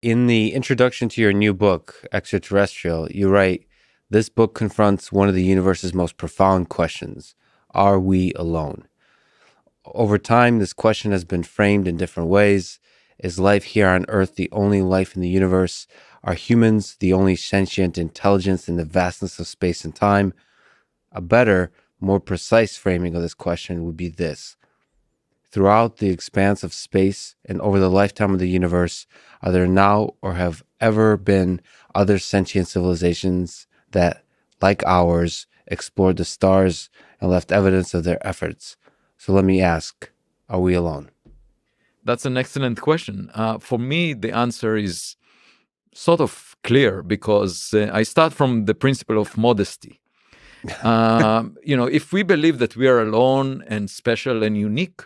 In the introduction to your new book, Extraterrestrial, you write, "This book confronts one of the universe's most profound questions. Are we alone?" Over time, this question has been framed in different ways. Is life here on Earth the only life in the universe? Are humans the only sentient intelligence in the vastness of space and time? A better, more precise framing of this question would be this. Throughout the expanse of space and over the lifetime of the universe, are there now or have ever been other sentient civilizations that, like ours, explored the stars and left evidence of their efforts? So let me ask, are we alone? That's an excellent question. For me, the answer is sort of clear because I start from the principle of modesty. If we believe that we are alone and special and unique,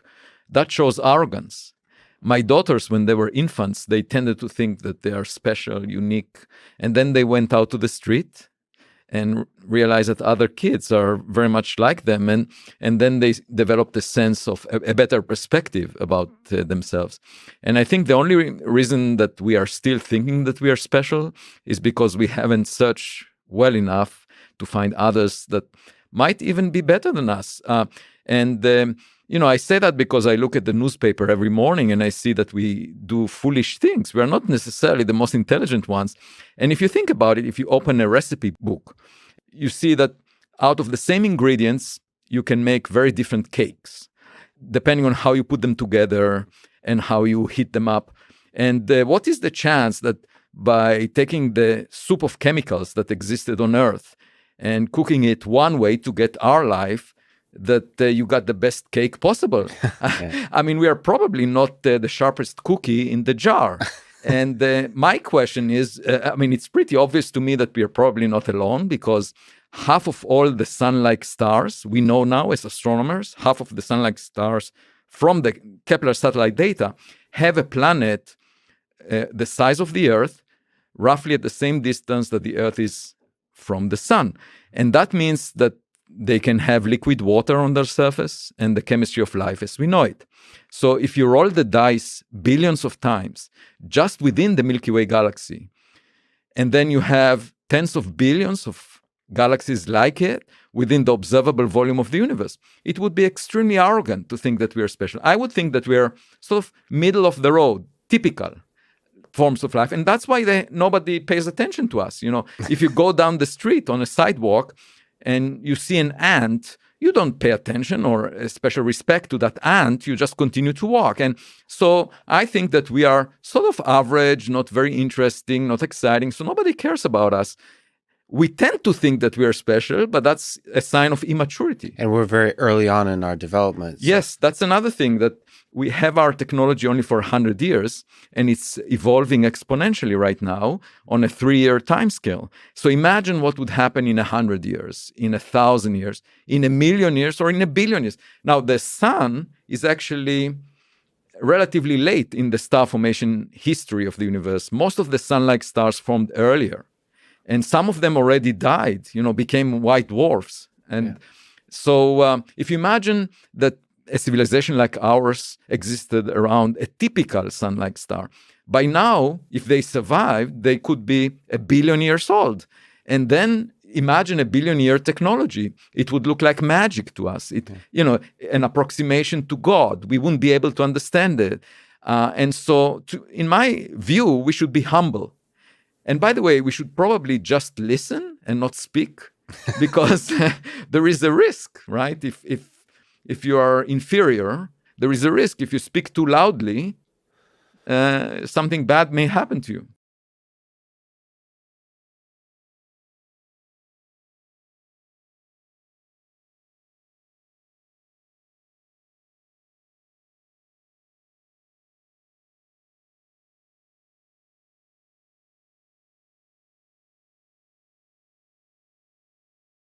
that shows arrogance. My daughters, when they were infants, they tended to think that they are special, unique, and then they went out to the street and realized that other kids are very much like them, and then they developed a sense of a better perspective about themselves. And I think the only reason that we are still thinking that we are special is because we haven't searched well enough to find others that might even be better than us. I say that because I look at the newspaper every morning and I see that we do foolish things. We are not necessarily the most intelligent ones. And if you think about it, if you open a recipe book, you see that out of the same ingredients, you can make very different cakes, depending on how you put them together and how you heat them up. And what is the chance that by taking the soup of chemicals that existed on Earth and cooking it one way to get our life, that you got the best cake possible? Yeah. I mean, we are probably not the sharpest cookie in the jar. And my question is, it's pretty obvious to me that we are probably not alone, because half of all the sun-like stars we know now as astronomers, half of the sun-like stars from the Kepler satellite data have a planet the size of the Earth, roughly at the same distance that the Earth is from the sun. And that means that they can have liquid water on their surface and the chemistry of life as we know it. So if you roll the dice billions of times just within the Milky Way galaxy, and then you have tens of billions of galaxies like it within the observable volume of the universe, it would be extremely arrogant to think that we are special. I would think that we are sort of middle of the road, typical forms of life. And that's why nobody pays attention to us. If you go down the street on a sidewalk and you see an ant, you don't pay attention or a special respect to that ant. You just continue to walk. And so I think that we are sort of average, not very interesting, not exciting. So nobody cares about us. We tend to think that we are special, but that's a sign of immaturity. And we're very early on in our development. So. Yes, that's another thing, that we have our technology only for 100 years, and it's evolving exponentially right now on a 3-year time scale. So imagine what would happen in 100 years, in 1,000 years, in 1,000,000 years, or in 1,000,000,000 years. Now, the sun is actually relatively late in the star formation history of the universe. Most of the sun-like stars formed earlier. And some of them already died, became white dwarfs. And so if you imagine that a civilization like ours existed around a typical sun-like star, by now, if they survived, they could be 1 billion years old. And then imagine 1 billion-year technology. It would look like magic to us. An approximation to God. We wouldn't be able to understand it. And so, in my view, we should be humble. And by the way, we should probably just listen and not speak, because there is a risk, right? If you are inferior, there is a risk. If you speak too loudly, something bad may happen to you.